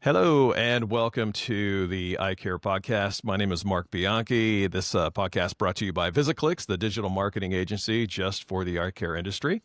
Hello and welcome to the Eye Care Podcast. My name is Mark Bianchi. This podcast brought to you by Visiclix, the digital marketing agency just for the eye care industry.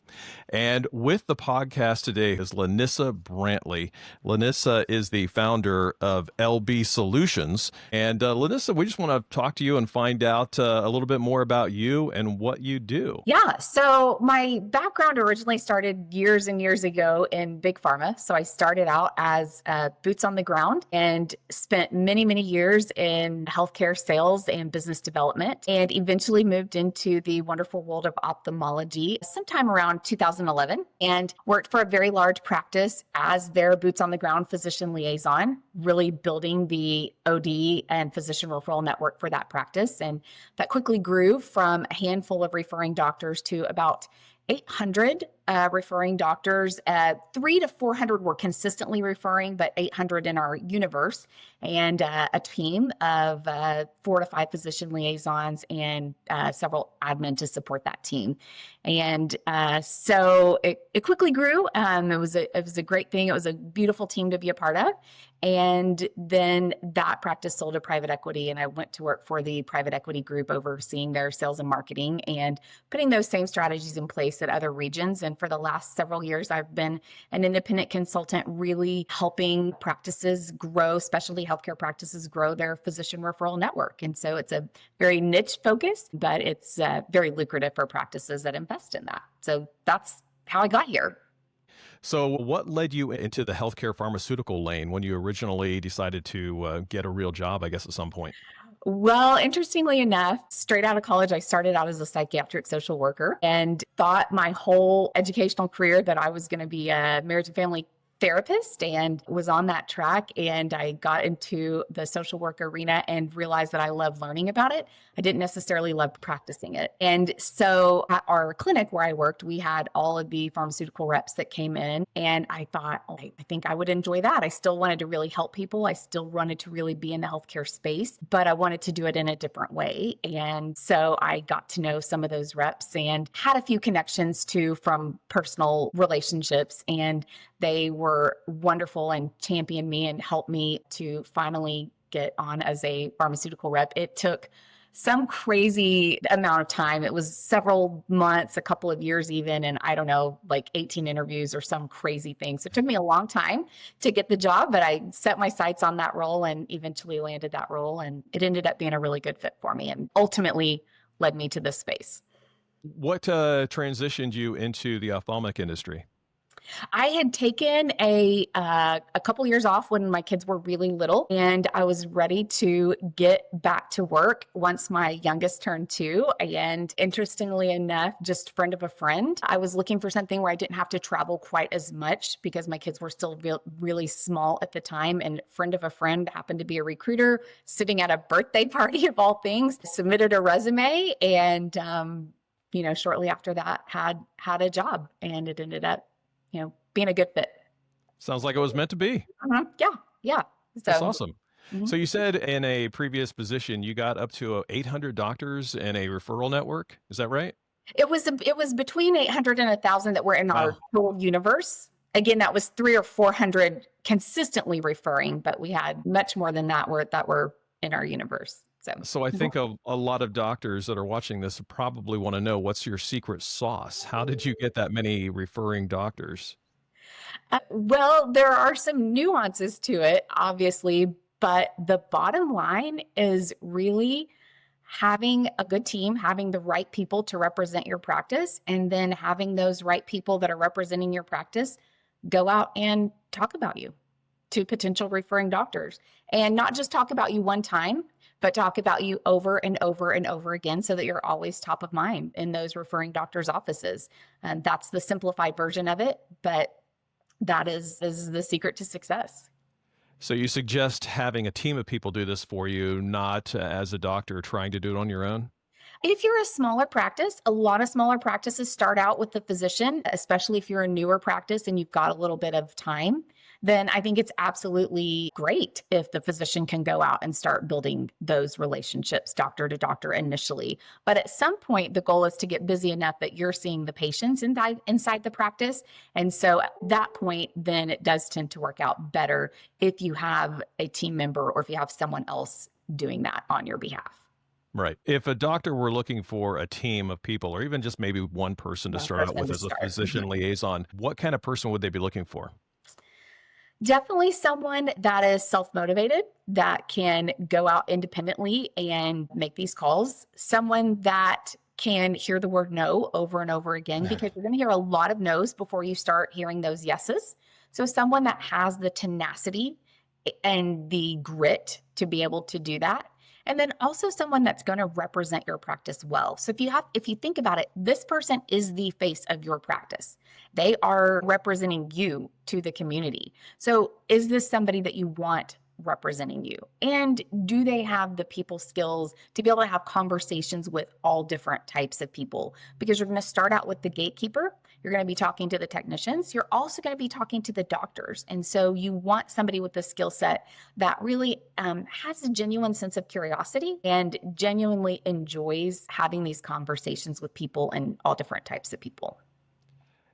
And with the podcast today is Lanissa Brantley. Lanissa is the founder of LB Solutions. And Lanissa, we just want to talk to you and find out a little bit more about you and what you do. Yeah. So my background originally started years and years ago in big pharma. So I started out as boots on the ground and spent many, many years in healthcare sales and business development, and eventually moved into the wonderful world of ophthalmology sometime around 2011 and worked for a very large practice as their boots on the ground physician liaison, really building the OD and physician referral network for that practice. And that quickly grew from a handful of referring doctors to about 800 referring doctors. 300 to 400 were consistently referring, but 800 in our universe, and a team of 4 to 5 physician liaisons and several admin to support that team. And so it quickly grew. It was a great thing. It was a beautiful team to be a part of. And then that practice sold to private equity, and I went to work for the private equity group overseeing their sales and marketing and putting those same strategies in place at other regions. And for the last several years, I've been an independent consultant, really helping practices grow, specialty healthcare practices grow their physician referral network. And so it's a very niche focus, but it's very lucrative for practices that invest in that. So that's how I got here. So what led you into the healthcare pharmaceutical lane when you originally decided to get a real job, I guess, at some point? Well, interestingly enough, straight out of college, I started out as a psychiatric social worker and thought my whole educational career that I was going to be a marriage and family therapist, and was on that track. And I got into the social work arena and realized that I love learning about it. I didn't necessarily love practicing it. And so at our clinic where I worked, we had all of the pharmaceutical reps that came in. And I thought, I think I would enjoy that. I still wanted to really help people. I still wanted to really be in the healthcare space, but I wanted to do it in a different way. And so I got to know some of those reps and had a few connections too from personal relationships. And they were wonderful and championed me and helped me to finally get on as a pharmaceutical rep. It took some crazy amount of time. It was several months, a couple of years even, and I don't know, like 18 interviews or some crazy thing. So it took me a long time to get the job, but I set my sights on that role and eventually landed that role. And it ended up being a really good fit for me and ultimately led me to this space. What transitioned you into the ophthalmic industry? I had taken a couple years off when my kids were really little, and I was ready to get back to work once my youngest turned 2. And interestingly enough, just friend of a friend, I was looking for something where I didn't have to travel quite as much because my kids were still really small at the time. And friend of a friend happened to be a recruiter sitting at a birthday party of all things, submitted a resume, and shortly after that had a job, and it ended up being a good fit. Sounds like it was meant to be. Yeah. That's awesome. Mhm. So you said in a previous position, you got up to 800 doctors and a referral network. Is that right? It was between 800 and 1,000 that were in our Wow. total universe. Again, that was 300 or 400 consistently referring, but we had much more than that were in our universe. So I think a lot of doctors that are watching this probably want to know, what's your secret sauce? How did you get that many referring doctors? Well, there are some nuances to it, obviously, but the bottom line is really having a good team, having the right people to represent your practice, and then having those right people that are representing your practice go out and talk about you to potential referring doctors. And not just talk about you one time, but talk about you over and over and over again so that you're always top of mind in those referring doctors' offices. And that's the simplified version of it, but that is the secret to success. So you suggest having a team of people do this for you, not as a doctor trying to do it on your own? If you're a smaller practice, a lot of smaller practices start out with the physician, especially if you're a newer practice and you've got a little bit of time. then I think it's absolutely great if the physician can go out and start building those relationships, doctor to doctor initially. But at some point, the goal is to get busy enough that you're seeing the patients inside the practice. And so at that point, then it does tend to work out better if you have a team member or if you have someone else doing that on your behalf. Right. If a doctor were looking for a team of people, or even just maybe one person to One start out person with to as a start. physician liaison, what kind of person would they be looking for? Definitely someone that is self-motivated, that can go out independently and make these calls. Someone that can hear the word no over and over again, because you're going to hear a lot of no's before you start hearing those yeses. So someone that has the tenacity and the grit to be able to do that. And then also someone that's going to represent your practice well. So if you think about it, this person is the face of your practice. They are representing you to the community. So is this somebody that you want representing you? And do they have the people skills to be able to have conversations with all different types of people? Because you're going to start out with the gatekeeper. You're going to be talking to the technicians. You're also going to be talking to the doctors. And so you want somebody with a skill set that really has a genuine sense of curiosity and genuinely enjoys having these conversations with people and all different types of people.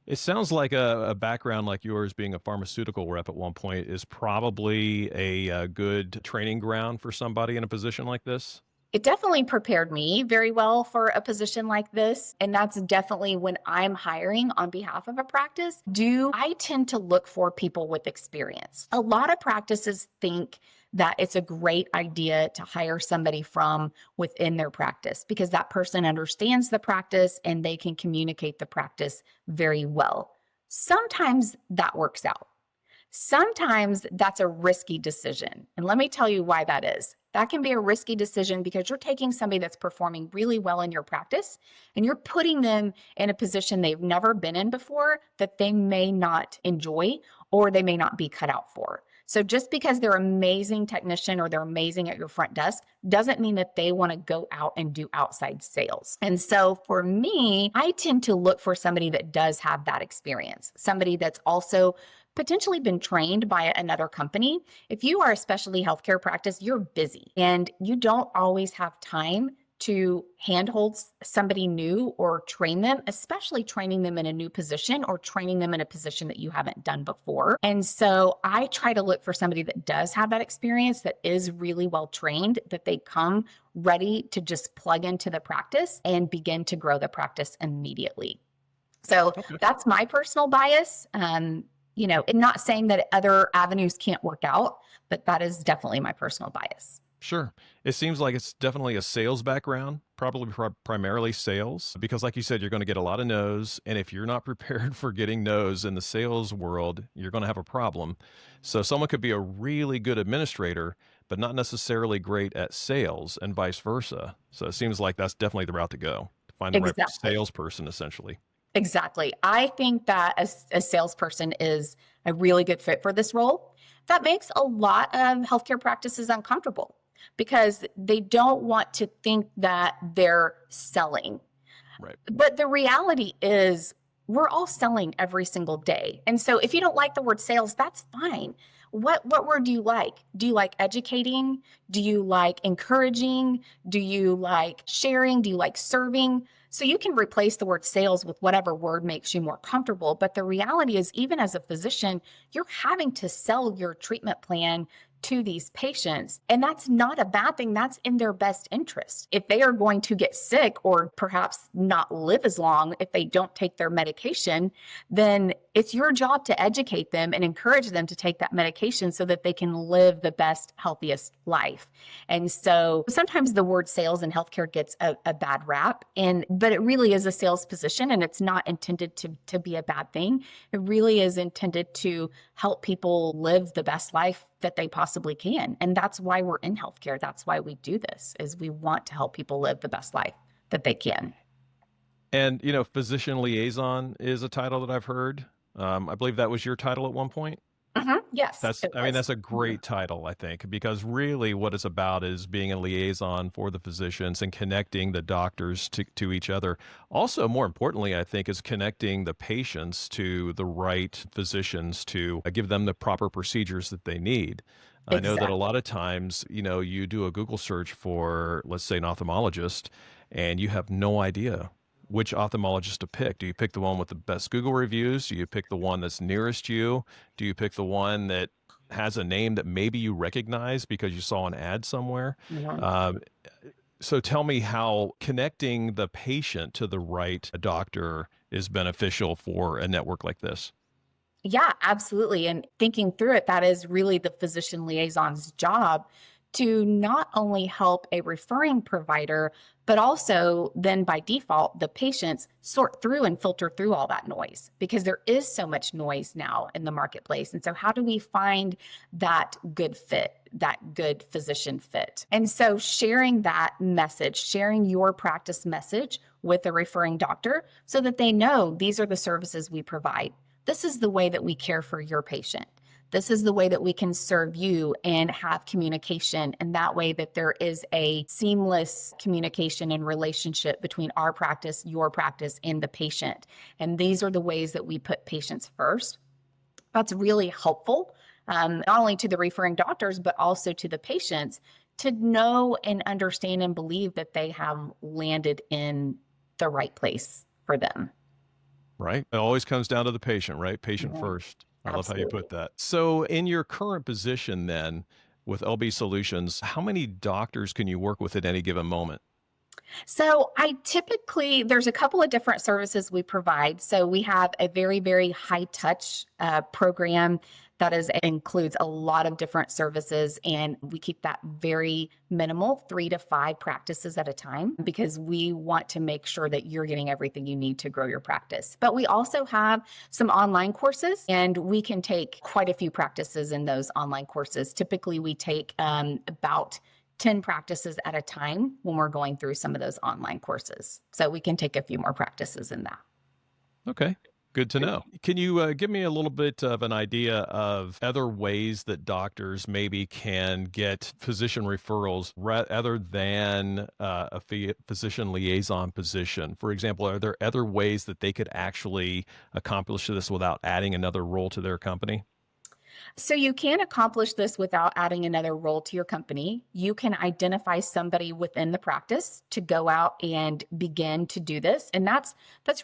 It sounds like a background like yours, being a pharmaceutical rep at one point, is probably a good training ground for somebody in a position like this. It definitely prepared me very well for a position like this. And that's definitely when I'm hiring on behalf of a practice, I tend to look for people with experience. A lot of practices think that it's a great idea to hire somebody from within their practice because that person understands the practice and they can communicate the practice very well. Sometimes that works out. Sometimes that's a risky decision. And let me tell you why that is. That can be a risky decision because you're taking somebody that's performing really well in your practice and you're putting them in a position they've never been in before that they may not enjoy or they may not be cut out for. So just because they're an amazing technician or they're amazing at your front desk doesn't mean that they want to go out and do outside sales. And so for me, I tend to look for somebody that does have that experience, somebody that's also potentially been trained by another company. If you are a specialty healthcare practice, you're busy and you don't always have time to handhold somebody new or train them, especially training them in a new position or training them in a position that you haven't done before. And so I try to look for somebody that does have that experience, that is really well trained, that they come ready to just plug into the practice and begin to grow the practice immediately. So Okay. that's my personal bias. And not saying that other avenues can't work out, but that is definitely my personal bias. Sure. It seems like it's definitely a sales background, probably primarily sales, because like you said, you're going to get a lot of no's. And if you're not prepared for getting no's in the sales world, you're going to have a problem. So someone could be a really good administrator, but not necessarily great at sales and vice versa. So it seems like that's definitely the route to go, to find the right Exactly. salesperson, essentially. Exactly. I think that a salesperson is a really good fit for this role. That makes a lot of healthcare practices uncomfortable because they don't want to think that they're selling. Right. But the reality is, we're all selling every single day. And so if you don't like the word sales, that's fine. What word do you like? Do you like educating? Do you like encouraging? Do you like sharing? Do you like serving? So you can replace the word sales with whatever word makes you more comfortable. But the reality is, even as a physician, you're having to sell your treatment plan to these patients. And that's not a bad thing. That's in their best interest. If they are going to get sick or perhaps not live as long if they don't take their medication, then it's your job to educate them and encourage them to take that medication so that they can live the best, healthiest life. And so sometimes the word sales in healthcare gets a bad rap, but it really is a sales position and it's not intended to be a bad thing. It really is intended to help people live the best life that they possibly can. And that's why we're in healthcare. That's why we do this, is we want to help people live the best life that they can. And, physician liaison is a title that I've heard. I believe that was your title at one point. Yes, That's, it I mean, was. that's a great title, I think, because really what it's about is being a liaison for the physicians and connecting the doctors to each other. Also, more importantly, I think, is connecting the patients to the right physicians to give them the proper procedures that they need. I know that a Exactly. lot of times, you do a Google search for, let's say, an ophthalmologist, and you have no idea which ophthalmologist to pick. Do you pick the one with the best Google reviews? Do you pick the one that's nearest you? Do you pick the one that has a name that maybe you recognize because you saw an ad somewhere? Mhm. Um, so tell me how connecting the patient to the right doctor is beneficial for a network like this. Yeah, absolutely. And thinking through it, that is really the physician liaison's job to not only help a referring provider, but also then by default, the patients sort through and filter through all that noise because there is so much noise now in the marketplace. And so, how do we find that good fit, that good physician fit? And so, sharing that message, sharing your practice message with a referring doctor so that they know these are the services we provide. This is the way that we care for your patient. This is the way that we can serve you and have communication. And that way that there is a seamless communication and relationship between our practice, your practice, and the patient. And these are the ways that we put patients first. That's really helpful, not only to the referring doctors, but also to the patients to know and understand and believe that they have landed in the right place for them. Right? It always comes down to the patient, right? Patient Mhm. first. I love how you put Absolutely. that. So, in your current position, then, with LB Solutions, how many doctors can you work with at any given moment? So I typically, there's a couple of different services we provide. So we have a very, very high touch program that includes a lot of different services, and we keep that very minimal, 3 to 5 practices at a time, because we want to make sure that you're getting everything you need to grow your practice. But we also have some online courses, and we can take quite a few practices in those online courses. Typically, we take about 10 practices at a time when we're going through some of those online courses. So we can take a few more practices in that. Okay. Good to know. Can you give me a little bit of an idea of other ways that doctors maybe can get physician referrals other than physician liaison position? For example, are there other ways that they could actually accomplish this without adding another role to their company? So you can accomplish this without adding another role to your company. You can identify somebody within the practice to go out and begin to do this. And that's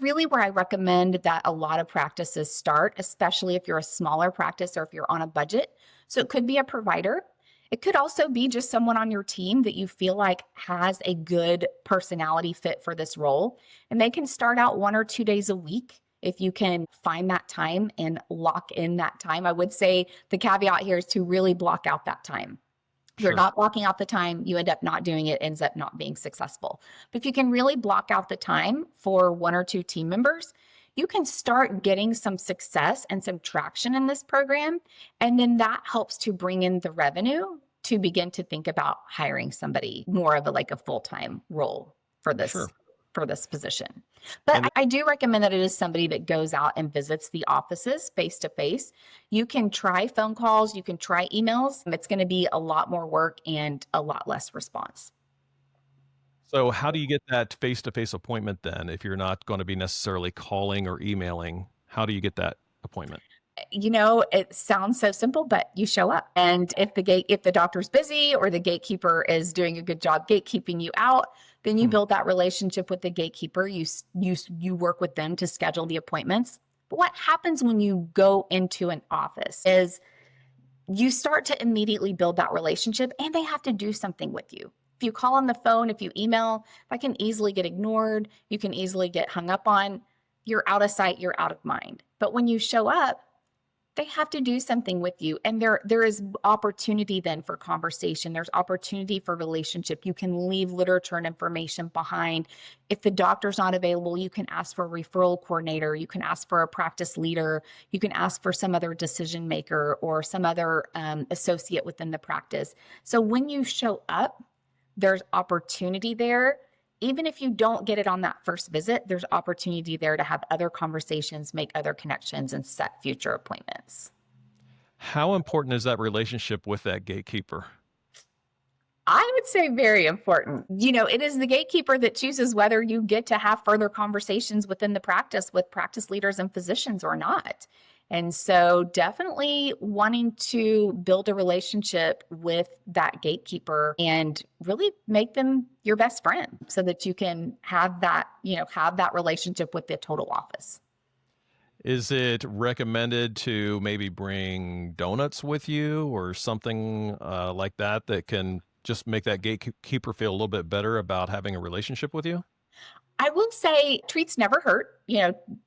really where I recommend that a lot of practices start, especially if you're a smaller practice or if you're on a budget. So it could be a provider. It could also be just someone on your team that you feel like has a good personality fit for this role. And they can start out 1 or 2 days a week. If you can find that time and lock in that time, I would say the caveat here is to really block out that time. If you're Sure. not blocking out the time, you end up not doing it, ends up not being successful. But if you can really block out the time for 1 or 2 team members, you can start getting some success and some traction in this program. And then that helps to bring in the revenue to begin to think about hiring somebody more of a like a full-time role for this Sure. for this position. But And I do recommend that it is somebody that goes out and visits the offices face to face. You can try phone calls, you can try emails. It's going to be a lot more work and a lot less response. so, how do you get that face to face appointment then if you're not going to be necessarily calling or emailing? How do you get that appointment? It sounds so simple, but you show up. And if the doctor's busy or the gatekeeper is doing a good job gatekeeping you out, then you Hmm. build that relationship with the gatekeeper. You work with them to schedule the appointments. But what happens when you go into an office is you start to immediately build that relationship and they have to do something with you. If you call on the phone, if you email, that can easily get ignored. You can easily get hung up on. You're out of sight, you're out of mind. But when you show up, they have to do something with you. And there is opportunity then for conversation. There's opportunity for relationship. You can leave literature and information behind. If the doctor's not available, you can ask for a referral coordinator. You can ask for a practice leader. You can ask for some other decision maker or some other associate within the practice. So when you show up, there's opportunity there. Even if you don't get it on that first visit, there's opportunity there to have other conversations, make other connections, and set future appointments. How important is that relationship with that gatekeeper? I would say very important. It is the gatekeeper that chooses whether you get to have further conversations within the practice with practice leaders and physicians or not. And so, definitely wanting to build a relationship with that gatekeeper and really make them your best friend so that you can have that relationship with the total office. Is it recommended to maybe bring donuts with you or something like that that can just make that gatekeeper feel a little bit better about having a relationship with you? I will say treats never hurt.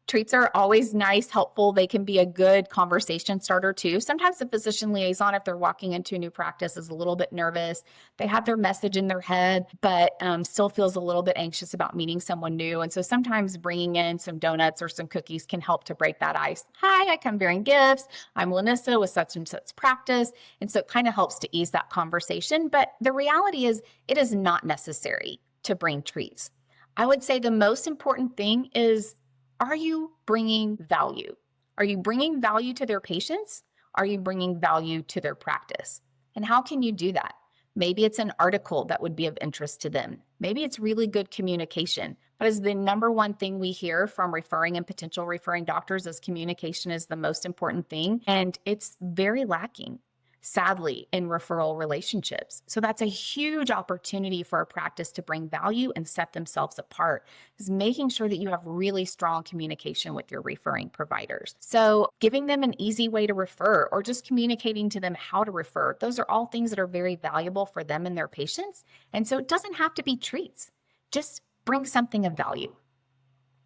Treats are always nice, helpful. They can be a good conversation starter too. Sometimes the physician liaison, if they're walking into a new practice, is a little bit nervous. They have their message in their head, but still feels a little bit anxious about meeting someone new. And so sometimes bringing in some donuts or some cookies can help to break that ice. Hi, I come bearing gifts. I'm Lanissa with such and such practice. And so it kind of helps to ease that conversation. But the reality is, it is not necessary to bring treats. I would say the most important thing is, are you bringing value? Are you bringing value to their patients? Are you bringing value to their practice? And how can you do that? Maybe it's an article that would be of interest to them. Maybe it's really good communication. But is the number one thing we hear from referring and potential referring doctors is communication is the most important thing. And it's very lacking, sadly, in referral relationships. So that's a huge opportunity for a practice to bring value and set themselves apart, is making sure that you have really strong communication with your referring providers. So giving them an easy way to refer or just communicating to them how to refer, those are all things that are very valuable for them and their patients. And so it doesn't have to be treats. Just bring something of value.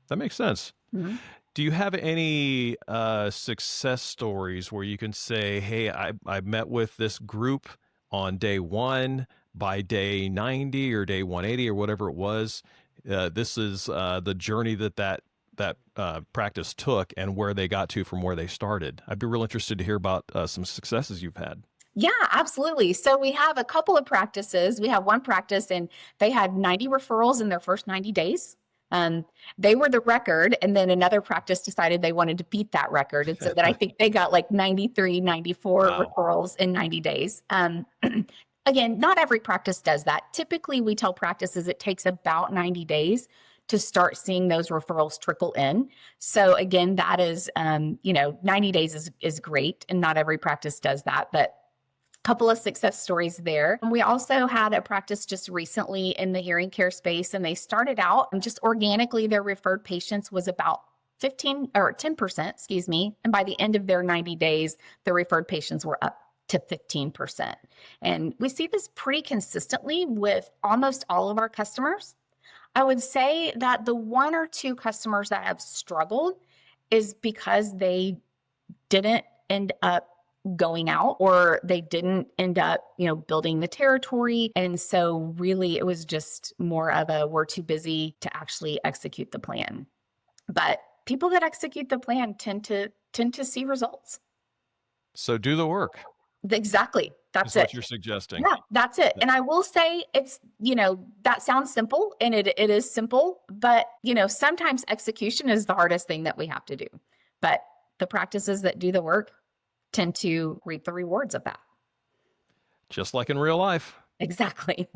That makes sense. Mm-hmm. Do you have any success stories where you can say, hey, I met with this group on day one, by day 90 or day 180 or whatever it was? This is the journey that practice took and where they got to from where they started. I'd be real interested to hear about some successes you've had. Yeah, absolutely. So we have a couple of practices. We have one practice and they had 90 referrals in their first 90 days. They were the record, and then another practice decided they wanted to beat that record. And so that I think they got like 93, 94 Wow. referrals in 90 days. Again, not every practice does that. Typically, we tell practices it takes about 90 days to start seeing those referrals trickle in. So again, that is, 90 days is great, and not every practice does that, but couple of success stories there. We also had a practice just recently in the hearing care space, and they started out just organically. Their referred patients was about 15 or 10%, excuse me. And by the end of their 90 days, the referred patients were up to 15%. And we see this pretty consistently with almost all of our customers. I would say that the one or two customers that have struggled is because they didn't end up going out, or they didn't end up, building the territory. And so really it was just more of a, we're too busy to actually execute the plan. But people that execute the plan tend to see results. So do the work. Exactly. That's Is it. what you're suggesting. Yeah, that's it. And I will say it's, that sounds simple, and it is simple, but sometimes execution is the hardest thing that we have to do. But the practices that do the work tend to reap the rewards of that. Just like in real life. Exactly.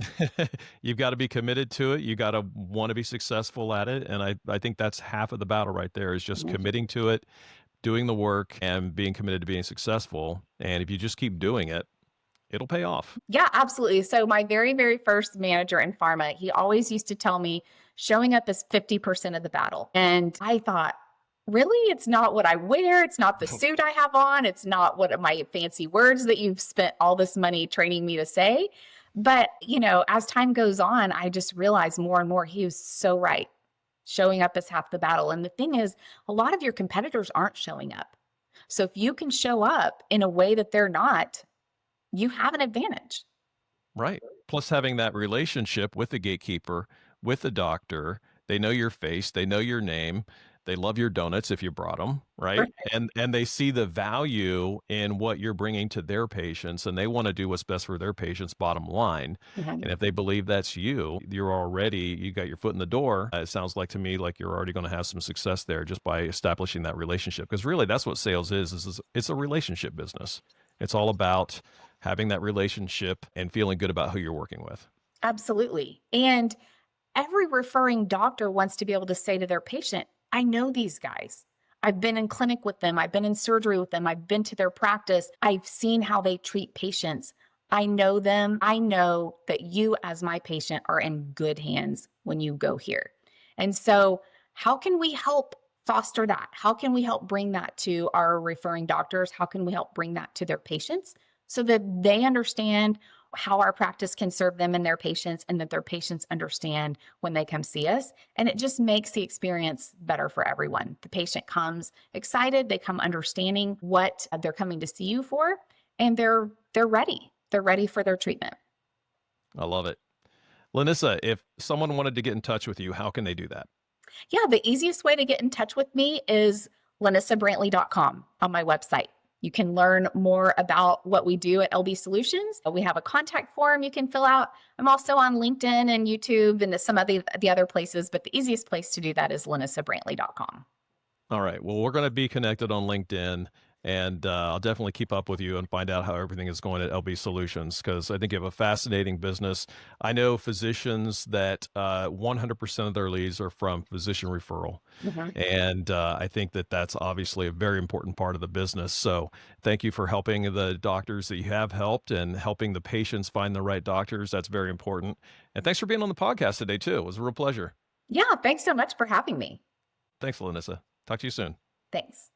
You've got to be committed to it. You got to want to be successful at it. And I think that's half of the battle right there, is just committing to it, doing the work, and being committed to being successful. And if you just keep doing it, it'll pay off. Yeah, absolutely. So my very, very first manager in pharma, he always used to tell me showing up is 50% of the battle. And I thought, really? It's not what I wear. It's not the suit I have on. It's not what my fancy words that you've spent all this money training me to say. But, as time goes on, I just realized more and more he was so right. Showing up is half the battle. And the thing is, a lot of your competitors aren't showing up. So if you can show up in a way that they're not, you have an advantage. Right. Plus having that relationship with the gatekeeper, with the doctor, they know your face, they know your name. They love your donuts if you brought them, right? Right. And they see the value in what you're bringing to their patients, and they want to do what's best for their patients, bottom line. Mhm. And if they believe that's you, you got your foot in the door. It sounds like to me like you're already going to have some success there just by establishing that relationship. Because really, that's what sales is it's a relationship business. It's all about having that relationship and feeling good about who you're working with. Absolutely. And every referring doctor wants to be able to say to their patient, I know these guys. I've been in clinic with them. I've been in surgery with them. I've been to their practice. I've seen how they treat patients. I know them. I know that you, as my patient, are in good hands when you go here. And so, how can we help foster that? How can we help bring that to our referring doctors? How can we help bring that to their patients so that they understand how our practice can serve them and their patients, and that their patients understand when they come see us? And it just makes the experience better for everyone. The patient comes excited, they come understanding what they're coming to see you for, and they're ready. They're ready for their treatment. I love it. Lanissa, if someone wanted to get in touch with you, how can they do that? Yeah, the easiest way to get in touch with me is lanissabrantley.com on my website. You can learn more about what we do at LB Solutions. We have a contact form you can fill out. I'm also on LinkedIn and YouTube and some of the other places, but the easiest place to do that is lanissabrantley.com. All right. Well, we're going to be connected on LinkedIn, and I'll definitely keep up with you and find out how everything is going at LB Solutions, because I think you have a fascinating business. I know physicians that 100% of their leads are from physician referral. Mhm. And I think that that's obviously a very important part of the business. So thank you for helping the doctors that you have helped and helping the patients find the right doctors. That's very important. And thanks for being on the podcast today, too. It was a real pleasure. Yeah, thanks so much for having me. Thanks, Lanissa. Talk to you soon. Thanks.